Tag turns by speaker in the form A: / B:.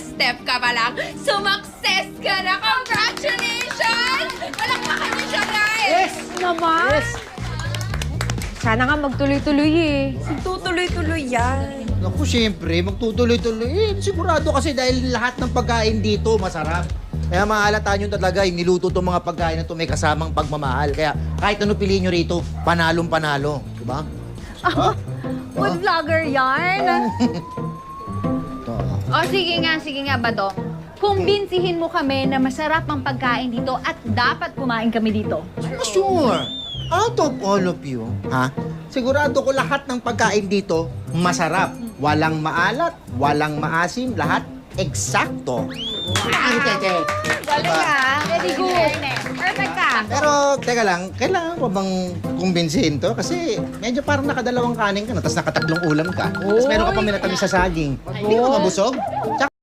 A: step ka pa lang, sumakses ka na! Congratulations! Palakpakan niyo siya, guys!
B: Yes!
C: Naman?
B: Yes!
C: Sana nga magtuloy-tuloy eh.
A: Tutuloy-tuloy yan.
B: Naku, siyempre, magtutuloy-tuloy. Sigurado kasi dahil lahat ng pagkain dito masarap. Kaya mahalata nyo talaga, yung niluto itong mga pagkain na ito may kasamang pagmamahal. Kaya kahit ano piliin nyo rito, panalong-panalo. Diba?
C: Food vlogger yarn.
B: Ito.
C: O sige nga, Badong. Kumbinsihin mo kami na masarap ang pagkain dito at dapat kumain kami dito.
B: Sure. Out of all of you, ha? Sigurado ko lahat ng pagkain dito masarap. Walang maalat, walang maasim, lahat eksakto. Ang tete.
C: Galing ka. Very good. Perfect ka.
B: Pero, teka lang, kailangan ko bang kumbinsihin to? Kasi medyo parang nakadalawang kanin ka na, tapos nakatatlong ulam ka. Tapos meron ka pa minatamis sa saging. Hindi ka ba mabusog? Tsaka